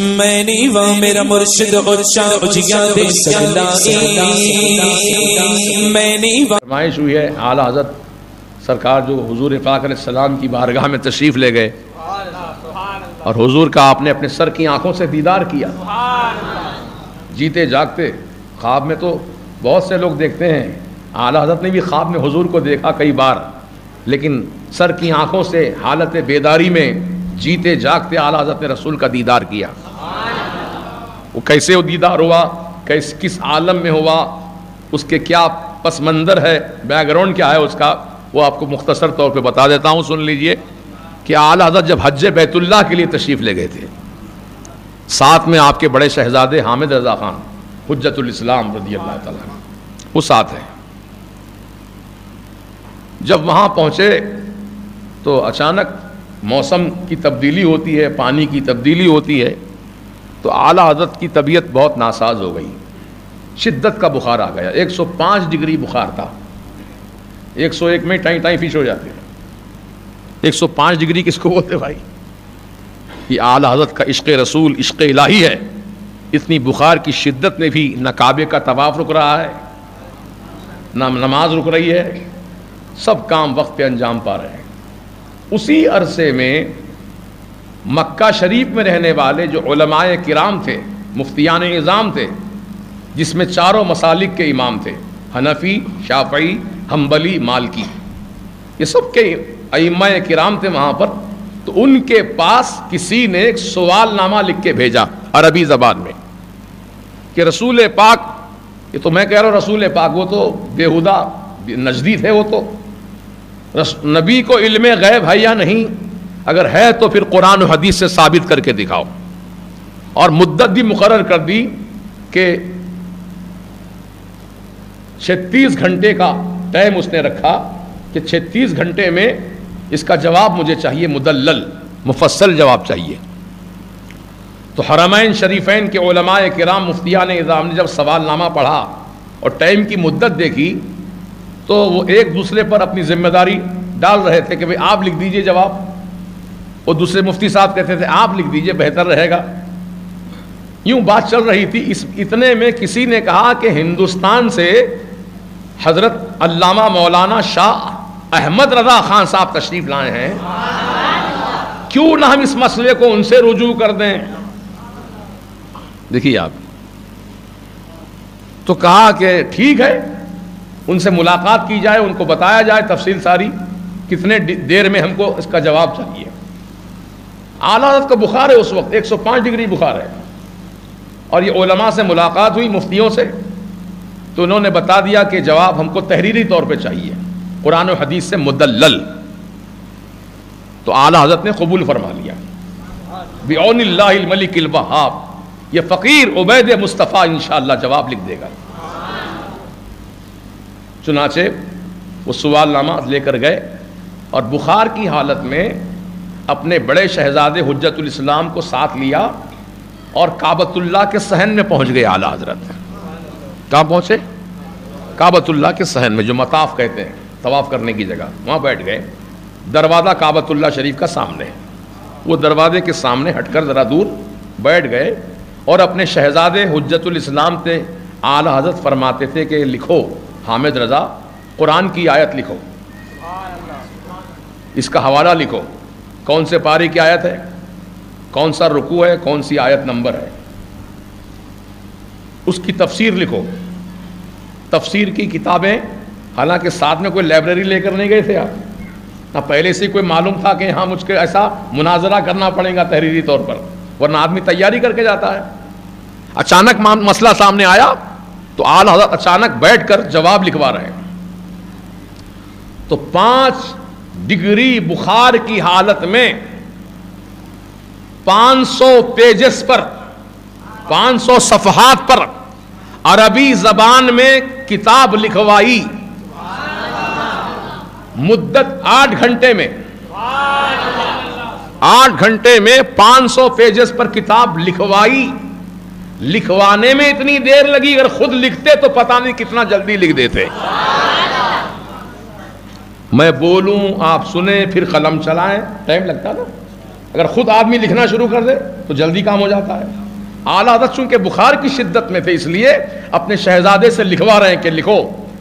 میں نیوا میرا مرشد اور شاہ اجیا دے سکلائی میں نیوا۔ فرمائش ہوئی ہے اعلیٰ حضرت سرکار جو حضور پاک علیہ السلام کی بارگاہ میں تشریف لے گئے اور حضور کا آپ نے اپنے سر کی آنکھوں سے دیدار کیا، جیتے جاگتے۔ خواب میں تو بہت سے لوگ دیکھتے ہیں، اعلیٰ حضرت نے بھی خواب میں حضور کو دیکھا کئی بار، لیکن سر کی آنکھوں سے حالت بیداری میں جیتے جاگتے اعلیٰ حضرت نے رسول کا دیدار کیا۔ وہ کیسے وہ دیدار ہوا، کس عالم میں ہوا، اس کے کیا پس منظر ہے، بیک گراؤنڈ کیا ہے اس کا، وہ آپ کو مختصر طور پہ بتا دیتا ہوں، سن لیجئے کہ اعلیٰ حضرت جب حج بیت اللہ کے لیے تشریف لے گئے تھے، ساتھ میں آپ کے بڑے شہزادے حامد رضا خان حجت الاسلام رضی اللہ تعالیٰ وہ ساتھ ہیں۔ جب وہاں پہنچے تو اچانک موسم کی تبدیلی ہوتی ہے، پانی کی تبدیلی ہوتی ہے، تو اعلیٰ حضرت کی طبیعت بہت ناساز ہو گئی، شدت کا بخار آ گیا، 105 ڈگری بخار تھا، 101 میں ٹائیں فش ہو جاتے ہیں، 105 ڈگری کس کو بولتے بھائی؟ یہ اعلیٰ حضرت کا عشق رسول، عشق الہی ہے۔ اتنی بخار کی شدت میں بھی نہ کعبے کا طواف رک رہا ہے، نہ نماز رک رہی ہے، سب کام وقت پہ انجام پا رہے ہیں۔ اسی عرصے میں مکہ شریف میں رہنے والے جو علماء کرام تھے، مفتیان نظام تھے، جس میں چاروں مسالک کے امام تھے، حنفی، شافعی، حنبلی، مالکی، یہ سب کے ائمہ کرام تھے وہاں پر، تو ان کے پاس کسی نے ایک سوال نامہ لکھ کے بھیجا عربی زبان میں کہ رسول پاک، یہ تو میں کہہ رہا ہوں رسول پاک، وہ تو بیہودہ نجدی تھے، وہ تو نبی کو علم غیب ہے یا نہیں؟ اگر ہے تو پھر قرآن و حدیث سے ثابت کر کے دکھاؤ۔ اور مدت بھی مقرر کر دی کہ 36 گھنٹے کا ٹائم اس نے رکھا کہ 36 گھنٹے میں اس کا جواب مجھے چاہیے، مدلل مفصل جواب چاہیے۔ تو حرمین شریفین کے علماء کرام مفتیان نظام نے جب سوال نامہ پڑھا اور ٹائم کی مدت دیکھی تو وہ ایک دوسرے پر اپنی ذمہ داری ڈال رہے تھے کہ بھئی آپ لکھ دیجئے جواب، اور دوسرے مفتی صاحب کہتے تھے آپ لکھ دیجئے بہتر رہے گا۔ یوں بات چل رہی تھی، اتنے میں کسی نے کہا کہ ہندوستان سے حضرت علامہ مولانا شاہ احمد رضا خان صاحب تشریف لائے ہیں، کیوں نہ ہم اس مسئلے کو ان سے رجوع کر دیں۔ دیکھیے آپ، تو کہا کہ ٹھیک ہے، ان سے ملاقات کی جائے، ان کو بتایا جائے تفصیل ساری، کتنے دیر میں ہم کو اس کا جواب چاہیے۔ اعلیٰ حضرت کا بخار ہے اس وقت، 105 ڈگری بخار ہے، اور یہ علماء سے ملاقات ہوئی، مفتیوں سے، تو انہوں نے بتا دیا کہ جواب ہم کو تحریری طور پہ چاہیے، قرآن و حدیث سے مدلل۔ تو اعلیٰ حضرت نے قبول فرما لیا، بعون اللہ الملک الوہاب، یہ فقیر عبید مصطفیٰ انشاءاللہ جواب لکھ دے گا۔ چنانچہ وہ سوال نامہ لے کر گئے اور بخار کی حالت میں اپنے بڑے شہزادے حجت الاسلام کو ساتھ لیا اور کعبۃ اللہ کے صحن میں پہنچ گئے اعلیٰ حضرت۔ کہاں پہنچے؟ کعبۃ اللہ کے صحن میں، جو مطاف کہتے ہیں، طواف کرنے کی جگہ، وہاں بیٹھ گئے۔ دروازہ کعبۃ اللہ شریف کا سامنے، وہ دروازے کے سامنے ہٹ کر ذرا دور بیٹھ گئے اور اپنے شہزادے حجت الاسلام سے اعلیٰ حضرت فرماتے تھے کہ لکھو حامد رضا، قرآن کی آیت لکھو، اس کا حوالہ لکھو، کون سے پارے کی آیت ہے، کون سا رکوع ہے، کون سی آیت نمبر ہے، اس کی تفسیر لکھو۔ تفسیر کی کتابیں، حالانکہ ساتھ میں کوئی لائبریری لے کر نہیں گئے تھے آپ، نہ پہلے سے کوئی معلوم تھا کہ ہاں مجھ کو ایسا مناظرہ کرنا پڑے گا تحریری طور پر، ورنہ آدمی تیاری کر کے جاتا ہے۔ اچانک مسئلہ سامنے آیا تو اعلیٰ حضرت اچانک بیٹھ کر جواب لکھوا رہے ہیں، تو 5 ڈگری بخار کی حالت میں 500 پیجز پر، 500 صفحات پر عربی زبان میں کتاب لکھوائی، مدت 8 گھنٹے میں، 8 گھنٹے میں 500 پیجز پر کتاب لکھوائی۔ لکھوانے میں اتنی دیر لگی، اگر خود لکھتے تو پتہ نہیں کتنا جلدی لکھ دیتے۔ میں بولوں، آپ سنیں، پھر قلم چلائیں، ٹائم لگتا نا۔ اگر خود آدمی لکھنا شروع کر دے تو جلدی کام ہو جاتا ہے. اعلیٰ حضرت چونکہ بخار کی شدت میں تھے اس لیے اپنے شہزادے سے لکھوا رہے ہیں کہ لکھو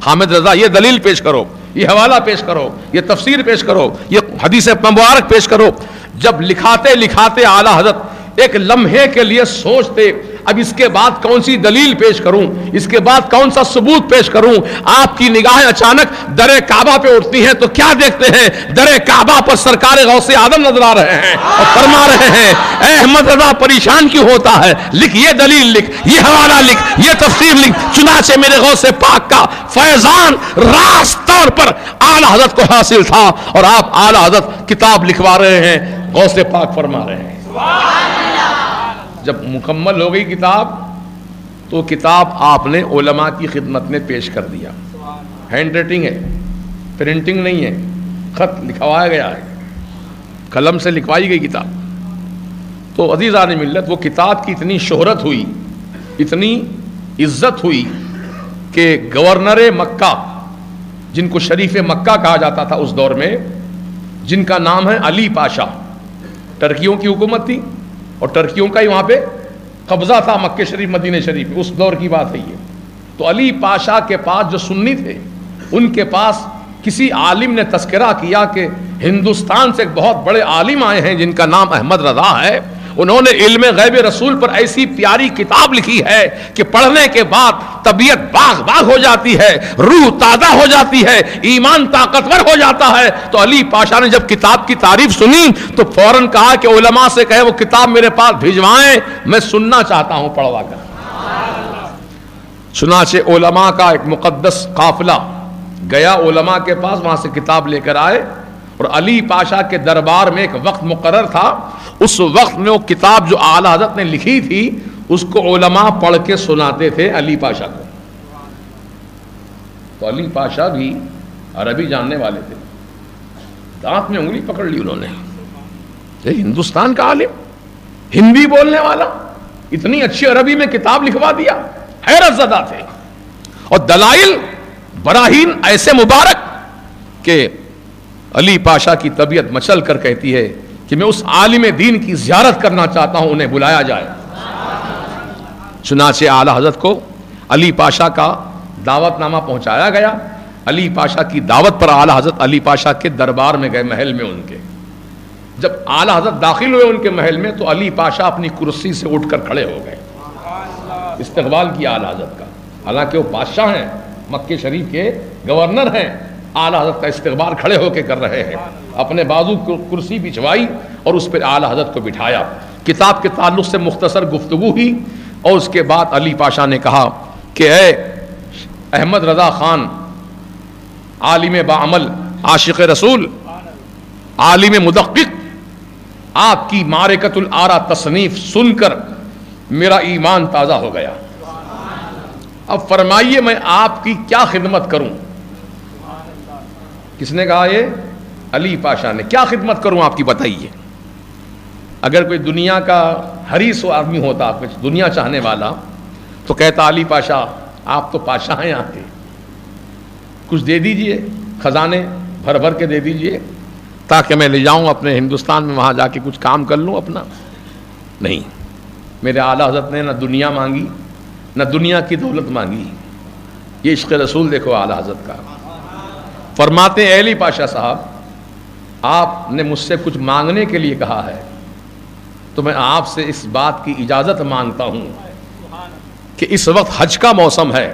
حامد رضا یہ دلیل پیش کرو, یہ حوالہ پیش کرو, یہ تفسیر پیش کرو, یہ حدیث مبارک پیش کرو. جب لکھاتے لکھاتے اعلیٰ حضرت ایک لمحے کے لیے سوچتے اب اس کے بعد کون سی دلیل پیش کروں, اس کے بعد کون سا ثبوت پیش کروں. آپ کی نگاہیں اچانک در کعبہ پہ اٹھتی ہیں تو کیا دیکھتے ہیں؟ در کعبہ پر سرکار غوث اعظم نظر آ رہے ہیں اور فرما رہے ہیں اے احمد رضا پریشان کیوں ہوتا ہے, لکھ یہ دلیل, لکھ یہ حوالہ, لکھ یہ تفسیر لکھ. چنانچہ میرے غوث پاک کا فیضان راست طور پر اعلیٰ حضرت کو حاصل تھا اور آپ اعلیٰ حضرت کتاب لکھوا رہے ہیں. غوث پاک فرما رہے ہیں جب مکمل ہو گئی کتاب تو کتاب آپ نے علماء کی خدمت میں پیش کر دیا. ہینڈ رائٹنگ ہے, پرنٹنگ نہیں ہے, خط لکھوایا گیا ہے, قلم سے لکھوائی گئی کتاب. تو عزیزان ملت وہ کتاب کی اتنی شہرت ہوئی, اتنی عزت ہوئی کہ گورنر مکہ جن کو شریف مکہ کہا جاتا تھا اس دور میں, جن کا نام ہے علی پاشا, ٹرکیوں کی حکومت تھی اور ٹرکیوں کا ہی وہاں پہ قبضہ تھا مکہ شریف مدینہ شریف, اس دور کی بات ہے یہ. تو علی پاشا کے پاس جو سنی تھے ان کے پاس کسی عالم نے تذکرہ کیا کہ ہندوستان سے ایک بہت بڑے عالم آئے ہیں جن کا نام احمد رضا ہے, انہوں نے علم غیب رسول پر ایسی پیاری کتاب لکھی ہے کہ پڑھنے کے بعد طبیعت باغ باغ ہو جاتی ہے, روح تازہ ہو جاتی ہے, ایمان طاقتور ہو جاتا ہے. تو علی پاشا نے جب کتاب کی تعریف سنی تو فوراً کہا کہ علماء سے کہے وہ کتاب میرے پاس بھیجوائیں, میں سننا چاہتا ہوں پڑھوا کر. چنانچہ علماء کا ایک مقدس قافلہ گیا علماء کے پاس, وہاں سے کتاب لے کر آئے اور علی پاشا کے دربار میں ایک وقت مقرر تھا, اس وقت میں وہ کتاب جو اعلیٰ حضرت نے لکھی تھی اس کو علماء پڑھ کے سناتے تھے علی پاشا کو. تو علی پاشا بھی عربی جاننے والے تھے, دانت میں انگلی پکڑ لی انہوں نے, یہ ہندوستان کا عالم, ہندی بولنے والا, اتنی اچھی عربی میں کتاب لکھوا دیا. حیرت زدہ تھے اور دلائل براہین ایسے مبارک کہ علی پاشا کی طبیعت مچل کر کہتی ہے کہ میں اس عالم دین کی زیارت کرنا چاہتا ہوں, انہیں بلایا جائے. چنانچہ اعلیٰ حضرت کو علی پاشا کا دعوت نامہ پہنچایا گیا. علی پاشا کی دعوت پر اعلیٰ حضرت علی پاشا کے دربار میں گئے, محل میں ان کے. جب اعلیٰ حضرت داخل ہوئے ان کے محل میں تو علی پاشا اپنی کرسی سے اٹھ کر کھڑے ہو گئے, استقبال کیا اعلیٰ حضرت کا. حالانکہ وہ بادشاہ ہیں, مکہ شریف کے گورنر ہیں, اعلیٰ حضرت کا استقبال کھڑے ہو کے کر رہے ہیں. اپنے بازو کرسی بچھوائی اور اس پر اعلیٰ حضرت کو بٹھایا. کتاب کے تعلق سے مختصر گفتگو ہوئی اور اس کے بعد علی پاشا نے کہا کہ اے احمد رضا خان, عالم باعمل, عاشق رسول, عالم مدقق, آپ کی معرکۃ الآراء تصنیف سن کر میرا ایمان تازہ ہو گیا. اب فرمائیے میں آپ کی کیا خدمت کروں. کس نے کہا؟ یہ علی پاشا نے. کیا خدمت کروں آپ کی بتائیے. اگر کوئی دنیا کا حریص و آدمی ہوتا, کچھ دنیا چاہنے والا, تو کہتا علی پاشا آپ تو پاشا ہیں یہاں کے, کچھ دے دیجئے, خزانے بھر بھر کے دے دیجئے تاکہ میں لے جاؤں اپنے ہندوستان میں, وہاں جا کے کچھ کام کر لوں اپنا. نہیں, میرے اعلیٰ حضرت نے نہ دنیا مانگی نہ دنیا کی دولت مانگی. یہ عشق رسول دیکھو اعلیٰ حضرت کا. فرماتے ہیں علی پاشا صاحب آپ نے مجھ سے کچھ مانگنے کے لیے کہا ہے تو میں آپ سے اس بات کی اجازت مانگتا ہوں کہ اس وقت حج کا موسم ہے.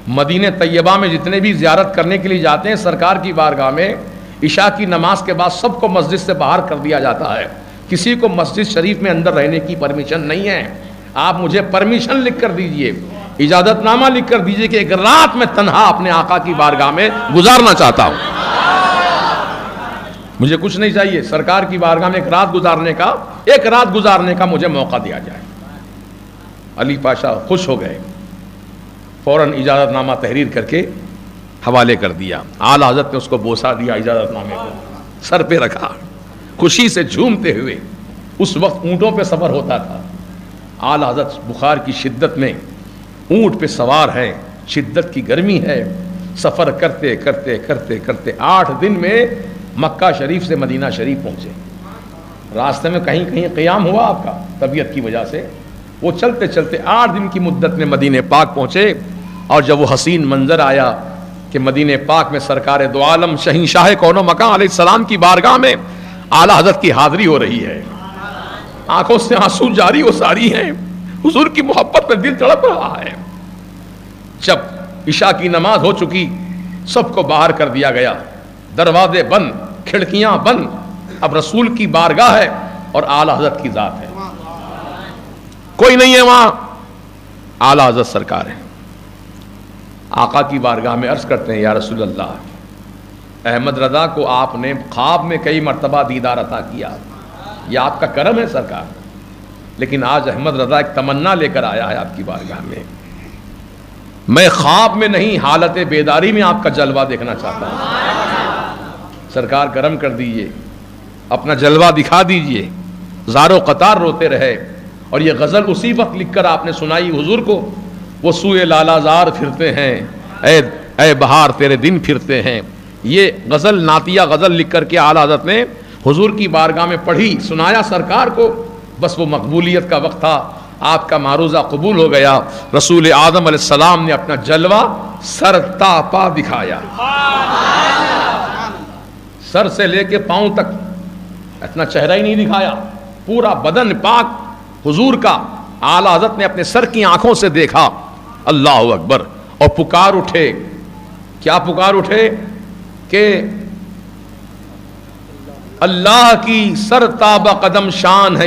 مدینہ طیبہ میں جتنے بھی زیارت کرنے کے لیے جاتے ہیں سرکار کی بارگاہ میں, عشاء کی نماز کے بعد سب کو مسجد سے باہر کر دیا جاتا ہے. کسی کو مسجد شریف میں اندر رہنے کی پرمیشن نہیں ہے. آپ مجھے پرمیشن لکھ کر دیجئے, اجازت نامہ لکھ کر دیجئے کہ ایک رات میں تنہا اپنے آقا کی بارگاہ میں گزارنا چاہتا ہوں. مجھے کچھ نہیں چاہیے, سرکار کی بارگاہ میں ایک رات گزارنے کا مجھے موقع دیا جائے. علی پاشا خوش ہو گئے, فوراً اجازت نامہ تحریر کر کے حوالے کر دیا. اعلیٰ حضرت نے اس کو بوسہ دیا, اجازت نامے کو سر پہ رکھا, خوشی سے جھومتے ہوئے. اس وقت اونٹوں پہ سفر ہوتا تھا. اعلیٰ حضرت بخار کی شدت میں اونٹ پہ سوار ہیں, شدت کی گرمی ہے, سفر کرتے کرتے کرتے کرتے 8 دن میں مکہ شریف سے مدینہ شریف پہنچے. راستے میں کہیں کہیں قیام ہوا آپ کا طبیعت کی وجہ سے. وہ چلتے چلتے 8 دن کی مدت میں مدینہ پاک پہنچے, اور جب وہ حسین منظر آیا کہ مدینہ پاک میں سرکار دو عالم شہنشاہ کون و مکان علیہ السلام کی بارگاہ میں اعلیٰ حضرت کی حاضری ہو رہی ہے, آنکھوں سے آنسو جاری و ساری ہیں, حضور کی محبت میں دل تڑپ رہا ہے. جب عشاء کی نماز ہو چکی, سب کو باہر کر دیا گیا, دروازے بند, کھڑکیاں بند, اب رسول کی بارگاہ ہے اور اعلیٰ حضرت کی ذات ہے, کوئی نہیں ہے وہاں, اعلیٰ حضرت سرکار ہے. آقا کی بارگاہ میں عرض کرتے ہیں یا رسول اللہ, احمد رضا کو آپ نے خواب میں کئی مرتبہ دیدار عطا کیا, یہ آپ کا کرم ہے سرکار, لیکن آج احمد رضا ایک تمنا لے کر آیا ہے آپ کی بارگاہ میں, میں خواب میں نہیں حالت بیداری میں آپ کا جلوہ دیکھنا چاہتا ہوں. سرکار کرم کر دیجئے, اپنا جلوہ دکھا دیجئے. زار و قطار روتے رہے, اور یہ غزل اسی وقت لکھ کر آپ نے سنائی حضور کو. وہ سوئے لالا زار پھرتے ہیں, اے بہار تیرے دن پھرتے ہیں. یہ غزل نعتیہ غزل لکھ کر کے اعلیٰ حضرت نے حضور کی بارگاہ میں پڑھی, سنایا سرکار کو. بس وہ مقبولیت کا وقت تھا, آپ کا معروضہ قبول ہو گیا. رسول اعظم علیہ السلام نے اپنا جلوہ سر تا پا دکھایا, سر سے لے کے پاؤں تک اتنا چہرہ ہی نہیں دکھایا, پورا بدن پاک حضور کا اعلیٰ حضرت نے اپنے سر کی آنکھوں سے دیکھا. اللہ اکبر. اور پکار اٹھے, کیا پکار اٹھے کہ اللہ کی سر تابہ قدم شان ہے.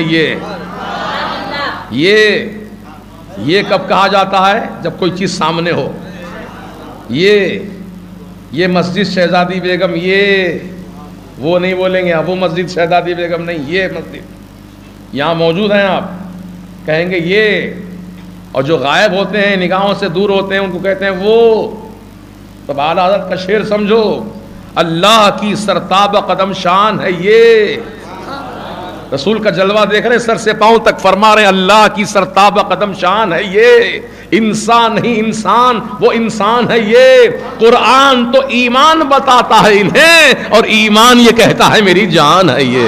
یہ کب کہا جاتا ہے؟ جب کوئی چیز سامنے ہو. یہ مسجد شہزادی بیگم, یہ وہ نہیں بولیں گے, وہ مسجد شہزادی بیگم نہیں, یہ مسجد یہاں موجود ہیں, آپ کہیں گے یہ. اور جو غائب ہوتے ہیں, نگاہوں سے دور ہوتے ہیں, ان کو کہتے ہیں وہ. تب اعلیٰ حضرت کا شعر سمجھو, اللہ کی سرتاب قدم شان ہے یہ. رسول کا جلوہ دیکھ رہے سر سے پاؤں تک, فرما رہے اللہ کی سرتاب قدم شان ہے یہ. انسان نہیں انسان, وہ انسان ہے یہ. قرآن تو ایمان بتاتا ہے انہیں, اور ایمان یہ کہتا ہے میری جان ہے یہ.